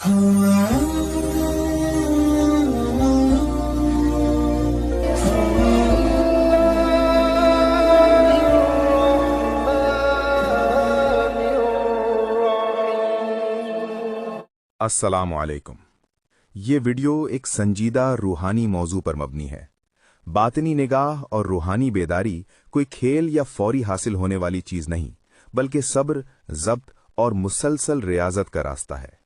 السلام علیکم۔ یہ ویڈیو ایک سنجیدہ روحانی موضوع پر مبنی ہے۔ باطنی نگاہ اور روحانی بیداری کوئی کھیل یا فوری حاصل ہونے والی چیز نہیں، بلکہ صبر، ضبط اور مسلسل ریاضت کا راستہ ہے۔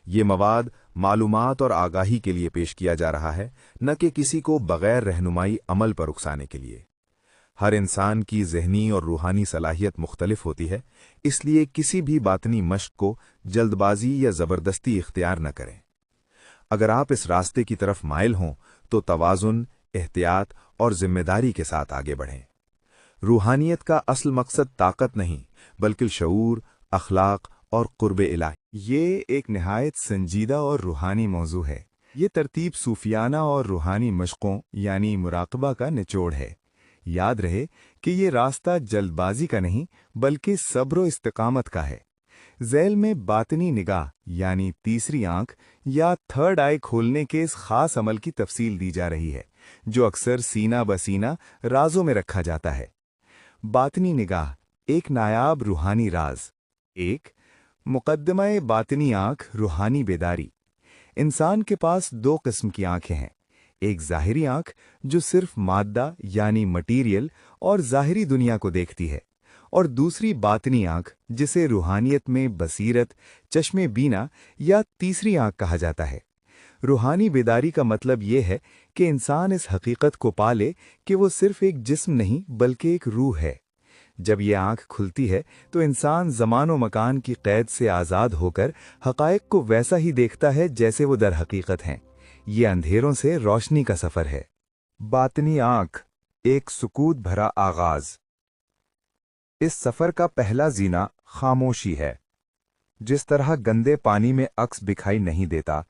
یہ مواد معلومات اور آگاہی کے لیے پیش کیا جا رہا ہے، نہ کہ کسی کو بغیر رہنمائی عمل پر اکسانے کے لیے۔ ہر انسان کی ذہنی اور روحانی صلاحیت مختلف ہوتی ہے، اس لیے کسی بھی باطنی مشق کو جلد بازی یا زبردستی اختیار نہ کریں۔ اگر آپ اس راستے کی طرف مائل ہوں تو توازن، احتیاط اور ذمہ داری کے ساتھ آگے بڑھیں۔ روحانیت کا اصل مقصد طاقت نہیں، بلکہ شعور، اخلاق اور قرب الہی۔ یہ ایک نہایت سنجیدہ اور روحانی موضوع ہے۔ یہ ترتیب صوفیانہ اور روحانی مشقوں یعنی مراقبہ کا نچوڑ ہے۔ یاد رہے کہ یہ راستہ جلد بازی کا نہیں بلکہ صبر و استقامت کا ہے۔ ذیل میں باطنی نگاہ یعنی تیسری آنکھ یا تھرڈ آئی کھولنے کے اس خاص عمل کی تفصیل دی جا رہی ہے، جو اکثر سینہ بسینہ رازوں میں رکھا جاتا ہے۔ باطنی نگاہ ایک نایاب روحانی راز۔ ایک مقدمہ باطنی آنکھ روحانی بیداری۔ انسان کے پاس دو قسم کی آنکھیں ہیں، ایک ظاہری آنکھ جو صرف مادہ یعنی مٹیریل اور ظاہری دنیا کو دیکھتی ہے، اور دوسری باطنی آنکھ جسے روحانیت میں بصیرت، چشم بینا یا تیسری آنکھ کہا جاتا ہے۔ روحانی بیداری کا مطلب یہ ہے کہ انسان اس حقیقت کو پالے کہ وہ صرف ایک جسم نہیں بلکہ ایک روح ہے۔ جب یہ آنکھ کھلتی ہے تو انسان زمان و مکان کی قید سے آزاد ہو کر حقائق کو ویسا ہی دیکھتا ہے جیسے وہ در حقیقت ہیں۔ یہ اندھیروں سے روشنی کا سفر ہے۔ باطنی آنکھ ایک سکوت بھرا آغاز۔ اس سفر کا پہلا زینہ خاموشی ہے۔ جس طرح گندے پانی میں عکس دکھائی نہیں دیتا،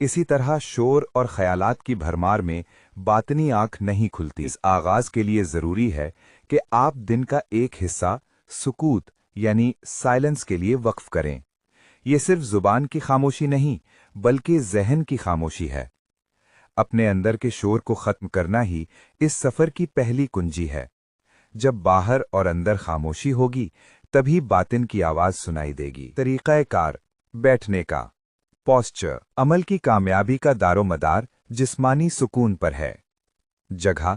اسی طرح شور اور خیالات کی بھرمار میں باطنی آنکھ نہیں کھلتی۔ اس آغاز کے لیے ضروری ہے کہ آپ دن کا ایک حصہ سکوت یعنی سائلنس کے لیے وقف کریں۔ یہ صرف زبان کی خاموشی نہیں بلکہ ذہن کی خاموشی ہے۔ اپنے اندر کے شور کو ختم کرنا ہی اس سفر کی پہلی کنجی ہے۔ جب باہر اور اندر خاموشی ہوگی تبھی باطن کی آواز سنائی دے گی۔ طریقہ کار: بیٹھنے کا پوسچر عمل کی کامیابی کا دار و مدار جسمانی سکون پر ہے۔ جگہ: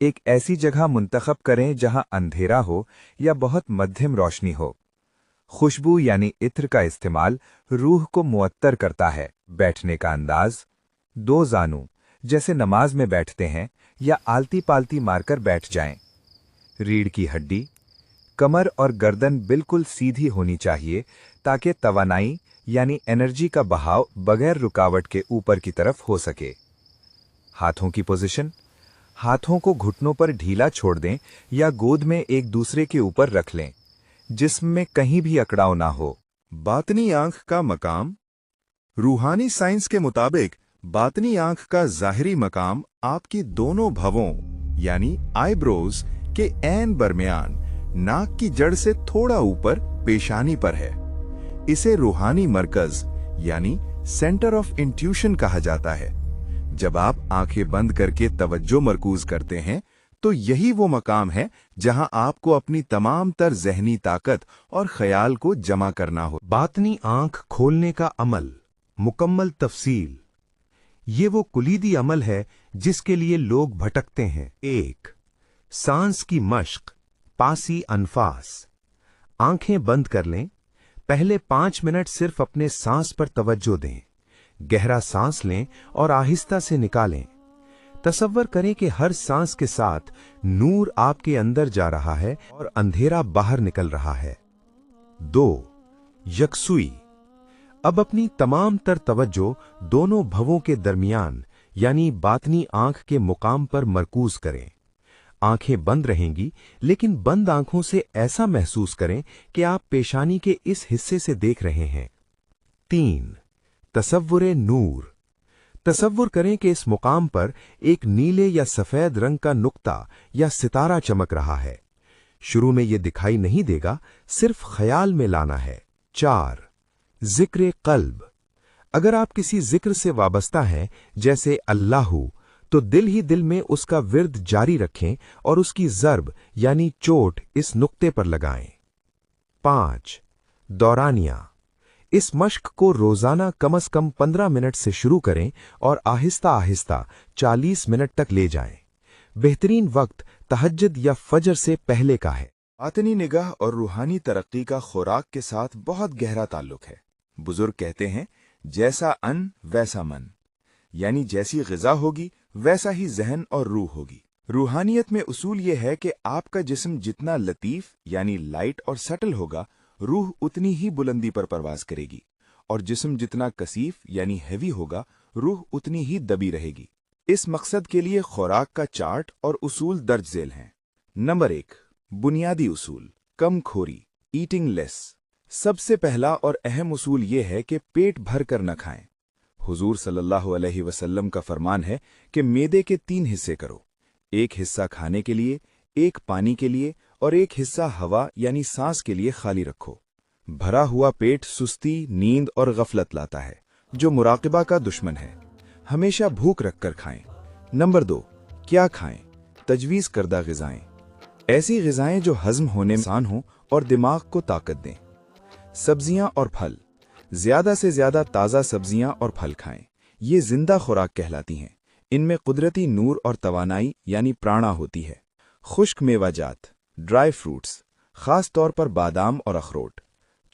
ایک ایسی جگہ منتخب کریں جہاں اندھیرا ہو یا بہت مدھم روشنی ہو۔ خوشبو یعنی عطر کا استعمال روح کو معطر کرتا ہے۔ بیٹھنے کا انداز: دو زانو جیسے نماز میں بیٹھتے ہیں یا آلتی پالتی مار کر بیٹھ جائیں۔ ریڑھ کی ہڈی: کمر اور گردن بالکل سیدھی ہونی چاہیے تاکہ توانائی یعنی انرجی کا بہاؤ بغیر رکاوٹ کے اوپر کی طرف ہو سکے۔ ہاتھوں کی پوزیشن: ہاتھوں کو گھٹنوں پر ڈھیلا چھوڑ دیں یا گود میں ایک دوسرے کے اوپر رکھ لیں، جسم میں کہیں بھی اکڑاؤ نہ ہو۔ باطنی آنکھ کا مقام: روحانی سائنس کے مطابق باطنی آنکھ کا ظاہری مقام آپ کی دونوں بھووں یعنی آئی بروز کے عین برمیان ناک کی جڑ سے تھوڑا اوپر پیشانی پر ہے۔ اسے روحانی مرکز یعنی سینٹر آف انٹیوشن کہا جاتا ہے۔ جب آپ آنکھیں بند کر کے توجہ مرکوز کرتے ہیں تو یہی وہ مقام ہے جہاں آپ کو اپنی تمام تر ذہنی طاقت اور خیال کو جمع کرنا ہو۔ باطنی آنکھ کھولنے کا عمل، مکمل تفصیل۔ یہ وہ کلیدی عمل ہے جس کے لیے لوگ بھٹکتے ہیں۔ ایک، سانس کی مشق، پاسی انفاس۔ آنکھیں بند کر لیں، پہلے 5 منٹ صرف اپنے سانس پر توجہ دیں۔ گہرا سانس لیں اور آہستہ سے نکالیں۔ تصور کریں کہ ہر سانس کے ساتھ نور آپ کے اندر جا رہا ہے اور اندھیرا باہر نکل رہا ہے۔ 2، یکسوئی۔ اب اپنی تمام تر توجہ دونوں بھووں کے درمیان یعنی باطنی آنکھ کے مقام پر مرکوز کریں۔ آنکھیں بند رہیں گی لیکن بند آنکھوں سے ایسا محسوس کریں کہ آپ پیشانی کے اس حصے سے دیکھ رہے ہیں۔ 3، تصور نور۔ تصور کریں کہ اس مقام پر ایک نیلے یا سفید رنگ کا نقطہ یا ستارہ چمک رہا ہے۔ شروع میں یہ دکھائی نہیں دے گا، صرف خیال میں لانا ہے۔ 4، ذکر قلب۔ अगर आप किसी जिक्र से वाबस्ता हैं, जैसे अल्लाहू, तो दिल ही दिल में उसका विर्द जारी रखें और उसकी ज़र्ब यानी चोट इस नुक्ते पर लगाएं। 5. दौरानिया। इस मश्क को रोजाना कम से कम 15 मिनट से शुरू करें और आहिस्ता आहिस्ता 40 मिनट तक ले जाएं। बेहतरीन वक्त तहज्जुद या फजर से पहले का है। बातनी निगाह और रूहानी तरक्की का खुराक के साथ बहुत गहरा ताल्लुक है। बुजुर्ग कहते हैं, जैसा अन्न वैसा मन, यानी जैसी ग़िज़ा होगी वैसा ही जहन और रूह होगी। रूहानियत में उसूल ये है कि आपका जिस्म जितना लतीफ़ यानी लाइट और सटल होगा, रूह उतनी ही बुलंदी पर परवाज करेगी, और जिस्म जितना कसीफ यानी हैवी होगा, रूह उतनी ही दबी रहेगी। इस मकसद के लिए खुराक का चार्ट और उसूल दर्ज झेल हैं। नंबर 1, बुनियादी उसूल, कम खोरी, ईटिंग लेस। सबसे पहला और अहम उसूल ये है कि पेट भर कर न खाएं। हुजूर सल्लल्लाहु अलैहि वसल्लम का फरमान है कि मैदे के 3 हिस्से करो, एक हिस्सा खाने के लिए, एक पानी के लिए और एक हिस्सा हवा यानी सांस के लिए खाली रखो। भरा हुआ पेट सुस्ती, नींद और गफलत लाता है, जो मुराकिबा का दुश्मन है। हमेशा भूख रखकर खाएं। नंबर 2, क्या खाएं? तजवीज़ करदा ग़िज़ाएं। ऐसी ग़िज़ाएं जो हज़म होने में आसान हों और दिमाग को ताकत दें। सब्जियां और फल, ज़्यादा से ज़्यादा ताज़ा सब्जियां और फल खाएं। ये जिंदा खुराक कहलाती हैं। इनमें कुदरती नूर और तवानाई यानी प्राणा होती है। खुश्क मेवाजात, ड्राई फ्रूट्स, ख़ास तौर पर बादाम और अखरोट।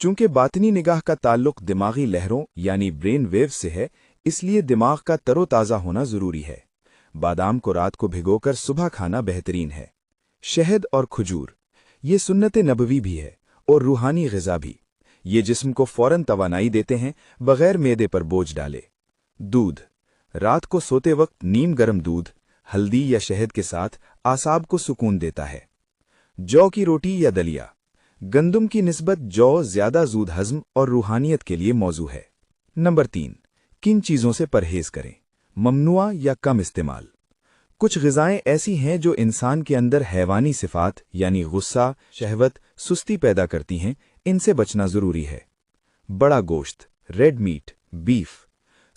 चूंकि बातनी निगाह का ताल्लुक दिमागी लहरों यानी ब्रेन वेव से है, इसलिए दिमाग का तरोताज़ा होना ज़रूरी है। बादाम को रात को भिगोकर सुबह खाना बेहतरीन है। शहद और खजूर, ये सुन्नत नबवी भी है और रूहानी ग़िज़ा भी। ये जिस्म को फ़ौरन तवानाई देते हैं, बग़ैर मैदे पर बोझ डाले। दूध, रात को सोते वक्त नीम गर्म दूध हल्दी या शहद के साथ आसाब को सुकून देता है। जौ की रोटी या दलिया, गंदुम की निस्बत जौ ज़्यादा ज़ूद हज़म और रूहानियत के लिए मौजू है। नंबर 3, किन चीज़ों से परहेज़ करें? ममनुआ या कम इस्तेमाल। कुछ ग़िज़ाएं ऐसी हैं जो इंसान के अंदर हैवानी सिफ़ात यानी गुस्सा, शहवत, सुस्ती पैदा करती हैं, इनसे बचना ज़रूरी है। बड़ा गोश्त, रेड मीट, बीफ।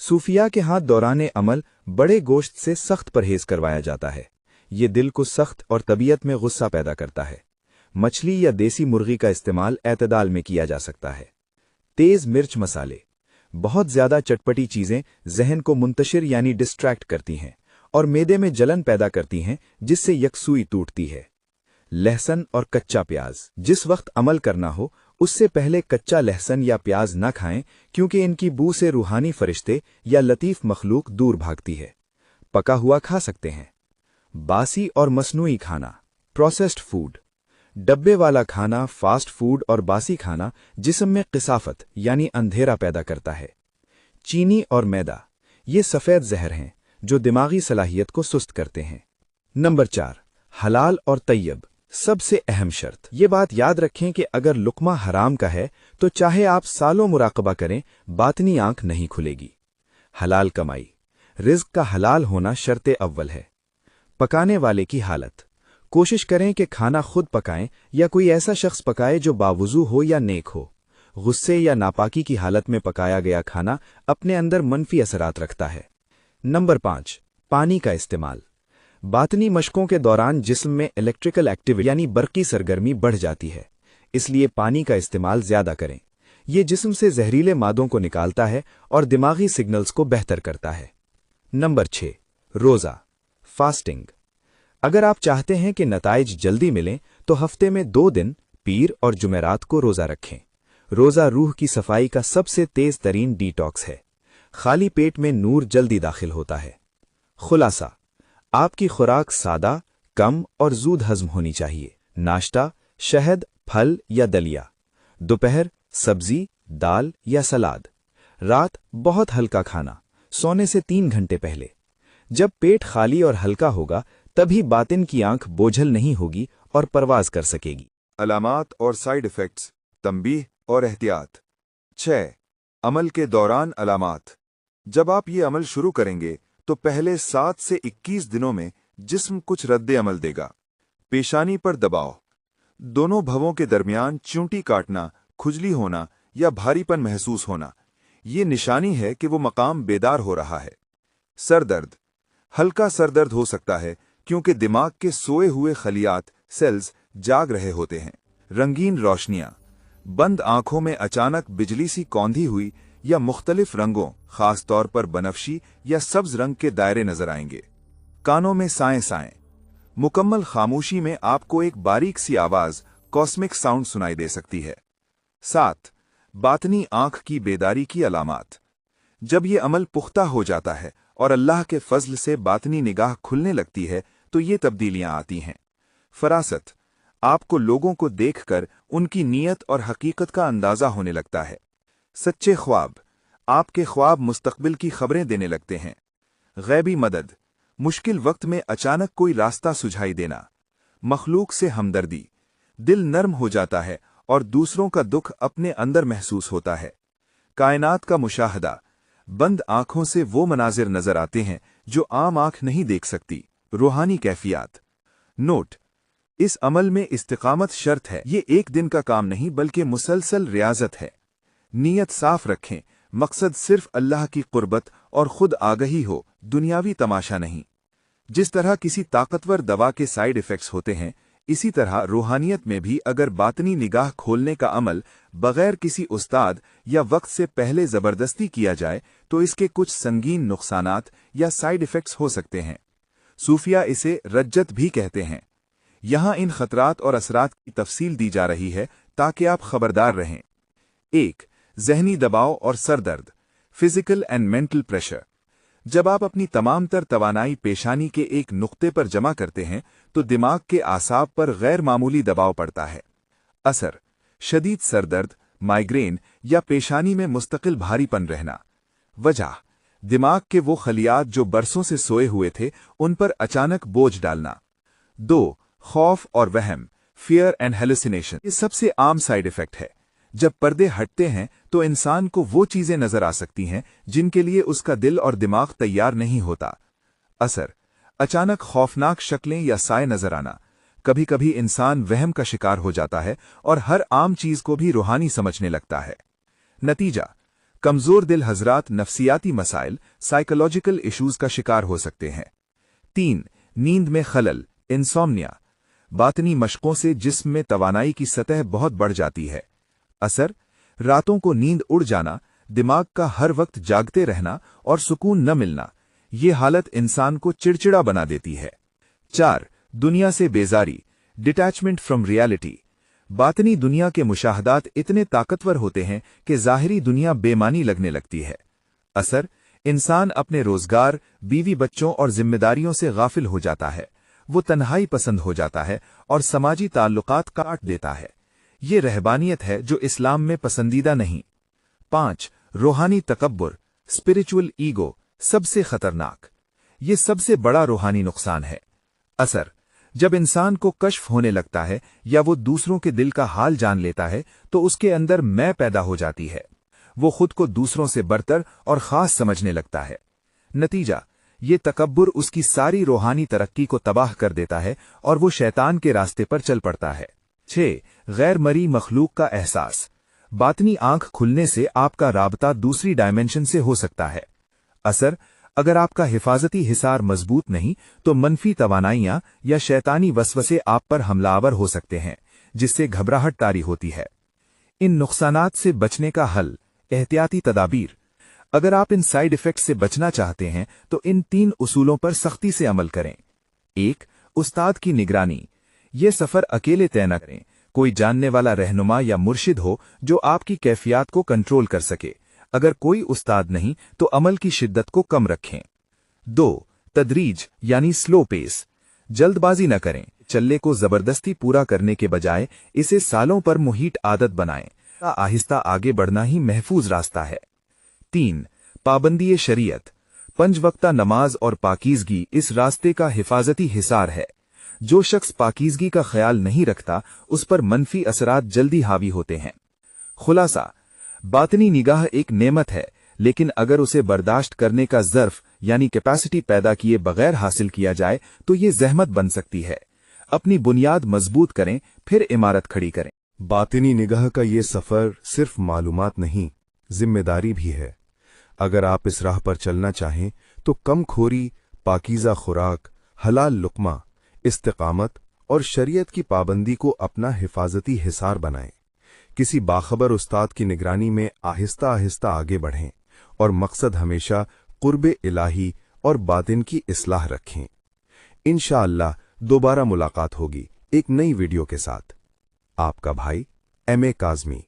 सूफिया के हाथ दौराने अमल बड़े गोश्त से सख्त परहेज़ करवाया जाता है। ये दिल को सख्त और तबीयत में गुस्सा पैदा करता है। मछली या देसी मुर्गी का इस्तेमाल एतदाल में किया जा सकता है। तेज़ मिर्च मसाले, बहुत ज़्यादा चटपटी चीज़ें जहन को मुंतशिर यानी डिस्ट्रैक्ट करती हैं और मैदे में जलन पैदा करती हैं, जिससे यकसुई टूटती है। लहसुन और कच्चा प्याज, जिस वक्त अमल करना हो उससे पहले कच्चा लहसुन या प्याज न खाएं, क्योंकि इनकी बू से रूहानी फरिश्ते या लतीफ़ मखलूक दूर भागती है। पका हुआ खा सकते हैं। बासी और मसनूई खाना, प्रोसेस्ड फूड, डब्बे वाला खाना, फास्ट फूड और बासी खाना जिस्म में क़िसाफ़त यानी अंधेरा पैदा करता है। चीनी और मैदा, ये सफ़ेद जहर हैं जो दिमागी सलाहियत को सुस्त करते हैं। नंबर 4, हलाल और तैयब, सबसे अहम शर्त। ये बात याद रखें कि अगर लुक़मा हराम का है तो चाहे आप सालों मुराक़बा करें, बातनी आंख नहीं खुलेगी। हलाल कमाई, रिज़्क़ का हलाल होना शर्त अव्वल है। पकाने वाले की हालत, कोशिश करें कि खाना खुद पकाएं या कोई ऐसा शख्स पकाए जो बावुज़ू हो या नेक हो। गुस्से या नापाकी की हालत में पकाया गया खाना अपने अंदर मनफी असरात रखता है। नंबर 5, पानी का इस्तेमाल। बातनी मशकों के दौरान जिस्म में इलेक्ट्रिकल एक्टिविटी यानी बरकी सरगर्मी बढ़ जाती है, इसलिए पानी का इस्तेमाल ज़्यादा करें। ये जिस्म से जहरीले मादों को निकालता है और दिमागी सिग्नल्स को बेहतर करता है। नंबर 6, रोज़ा, फास्टिंग। अगर आप चाहते हैं कि नताइज जल्दी मिलें तो हफ्ते में 2 दिन, पीर और जुमेरात को रोज़ा रखें। रोज़ा रूह की सफाई का सबसे तेज़ तरीन डिटॉक्स है। खाली पेट में नूर जल्दी दाखिल होता है। खुलासा, आपकी खुराक सादा, कम और ज़ूद हज़म होनी चाहिए। नाश्ता, शहद, फल या दलिया। दोपहर, सब्जी, दाल या सलाद। रात, बहुत हल्का खाना, सोने से 3 घंटे पहले। जब पेट खाली और हल्का होगा तभी बातिन की आंख बोझल नहीं होगी और परवाज कर सकेगी। अलामात और साइड इफ़ेक्ट्स, तंबीह और एहतियात। 6, अमल के दौरान अलामात। जब आप ये अमल शुरू करेंगे तो पहले 7 से 21 दिनों में जिस्म कुछ रद्द अमल देगा। पेशानी पर दबाव, दोनों भवों के दरमियान च्यूंटी काटना, खुजली होना या भारीपन महसूस होना, ये निशानी है कि वो मकाम बेदार हो रहा है। सर दर्द, हल्का सर दर्द हो सकता है क्योंकि दिमाग के सोए हुए खलियात सेल्स जाग रहे होते हैं। रंगीन रोशनियां, बंद आंखों में अचानक बिजली सी कौंधी हुई या मुख्तलिफ रंगों, खास तौर पर बनफशी या सब्ज रंग के दायरे नजर आएंगे। कानों में साएं साएं, मुकम्मल खामोशी में आपको एक बारीक सी आवाज, कॉस्मिक साउंड सुनाई दे सकती है। 7. बातनी आंख की बेदारी की अलामात। जब ये अमल पुख्ता हो जाता है और अल्लाह के फजल से बातनी निगाह खुलने लगती है तो ये तब्दीलियां आती हैं। फरासत, आपको लोगों को देखकर उनकी नीयत और हकीकत का अंदाजा होने लगता है। सच्चे ख्वाब, आपके ख्वाब मुस्तकबिल की खबरें देने लगते हैं। गैबी मदद, मुश्किल वक्त में अचानक कोई रास्ता सुझाई देना। मखलूक से हमदर्दी, दिल नर्म हो जाता है और दूसरों का दुख अपने अंदर महसूस होता है। कायनात का मुशाहदा, बंद आंखों से वो मनाजिर नजर आते हैं जो आम आंख नहीं देख सकती। रूहानी कैफियत। नोट, इस अमल में इस्तिकामत शर्त है। ये एक दिन का काम नहीं बल्कि मुसलसल रियाजत है। नीयत साफ रखें, मकसद सिर्फ अल्लाह की कुर्बत और खुद आगही हो, दुनियावी तमाशा नहीं। जिस तरह किसी ताकतवर दवा के साइड इफेक्ट्स होते हैं, इसी तरह रूहानियत में भी अगर बातनी निगाह खोलने का अमल बगैर किसी उस्ताद या वक्त से पहले जबरदस्ती किया जाए तो इसके कुछ संगीन नुकसानात या साइड इफेक्ट्स हो सकते हैं। सूफिया इसे रज्जत भी कहते हैं। यहाँ इन खतरात और असरात की तफसील दी जा रही है ताकि आप खबरदार रहें। 1. जहनी दबाव और सर दर्द, फिजिकल एंड मेंटल प्रेशर। जब आप अपनी तमाम तर तवानाई पेशानी के एक नुक्ते पर जमा करते हैं तो दिमाग के आसाब पर गैर मामूली दबाव पड़ता है। असर, शदीद सर दर्द, माइग्रेन या पेशानी में मुस्तकिल भारीपन रहना। वजह, दिमाग के वो खलियात जो बरसों से सोए हुए थे उन पर अचानक बोझ डालना। 2. खौफ और वहम, फियर एंड हेलुसिनेशन। ये सबसे आम साइड इफेक्ट है। जब पर्दे हटते हैं तो इंसान को वो चीजें नजर आ सकती हैं जिनके लिए उसका दिल और दिमाग तैयार नहीं होता। असर, अचानक खौफनाक शक्लें या साए नजर आना। कभी कभी इंसान वहम का शिकार हो जाता है और हर आम चीज को भी रूहानी समझने लगता है। नतीजा, कमजोर दिल हजरात नफ्सियाती मसाइल, साइकोलॉजिकल इश्यूज का शिकार हो सकते हैं। 3. नींद में खलल, इंसोम्निया। बातनी मशकों से जिस्म में तवानाई की सतह बहुत बढ़ जाती है। असर, रातों को नींद उड़ जाना, दिमाग का हर वक्त जागते रहना और सुकून न मिलना। ये हालत इंसान को चिड़चिड़ा बना देती है। 4. दुनिया से बेजारी, डिटैचमेंट फ्रॉम रियलिटी। बातनी दुनिया के मुशाहदात इतने ताकतवर होते हैं कि ज़ाहिरी दुनिया बेमानी लगने लगती है। असर, इंसान अपने रोजगार, बीवी बच्चों और जिम्मेदारियों से गाफिल हो जाता है। वो तन्हाई पसंद हो जाता है और समाजी ताल्लुकात काट देता है। ये रहबानियत है जो इस्लाम में पसंदीदा नहीं। 5. रूहानी तकब्बुर, स्पिरिचुअल ईगो, सबसे खतरनाक। ये सबसे बड़ा रूहानी नुकसान है। असर, जब इंसान को कश्फ होने लगता है या वो दूसरों के दिल का हाल जान लेता है तो उसके अंदर मैं पैदा हो जाती है। वो खुद को दूसरों से बरतर और खास समझने लगता है। नतीजा, ये तकब्बुर उसकी सारी रूहानी तरक्की को तबाह कर देता है और वो शैतान के रास्ते पर चल पड़ता है। 6. गैर मरी मखलूक का एहसास। बातनी आंख खुलने से आपका राबता दूसरी डायमेंशन से हो सकता है। असर, अगर आपका हिफाजती हिसार मजबूत नहीं तो मनफी तवानाइयां या शैतानी वसवसे आप पर हमलावर हो सकते हैं, जिससे घबराहट तारी होती है। इन नुकसानात से बचने का हल, एहतियाती तदाबीर। अगर आप इन साइड इफेक्ट से बचना चाहते हैं तो इन 3 उसूलों पर सख्ती से अमल करें। 1. उस्ताद की निगरानी। ये सफर अकेले तय न करें, कोई जानने वाला रहनुमा या मुर्शिद हो जो आपकी कैफियत को कंट्रोल कर सके। अगर कोई उस्ताद नहीं तो अमल की शिद्दत को कम रखें। 2. तदरीज यानी स्लो पेस। जल्दबाजी न करें, चल्ले को जबरदस्ती पूरा करने के बजाय इसे सालों पर मुहीट आदत बनाएं। आहिस्ता आगे बढ़ना ही महफूज रास्ता है। 3. पाबंदी शरीयत। 5 वक्ता नमाज और पाकीज़गी इस रास्ते का हिफाजती हिसार है। जो शख्स पाकीज़गी का ख्याल नहीं रखता उस पर मनफी असरात जल्दी हावी होते हैं। खुलासा, बातनी निगाह एक नेमत है, लेकिन अगर उसे बर्दाश्त करने का ज़र्फ यानी कैपेसिटी पैदा किए बगैर हासिल किया जाए तो ये जहमत बन सकती है। अपनी बुनियाद मजबूत करें, फिर इमारत खड़ी करें। बातिनी निगाह का ये सफर सिर्फ मालूमात नहीं जिम्मेदारी भी है। अगर आप इस राह पर चलना चाहें तो कम खोरी, पाकीज़ा खुराक, हलाल लुक्मा, इस्तिकामत और शरीयत की पाबंदी को अपना हिफाजती हिसार बनाएं। किसी बाखबर उस्ताद की निगरानी में आहिस्ता आहिस्ता आगे बढ़ें और मकसद हमेशा कुर्बे इलाही और बातिन की इस्लाह रखें। इंशाअल्लाह दोबारा मुलाकात होगी एक नई वीडियो के साथ। आपका भाई M.A. काज़मी।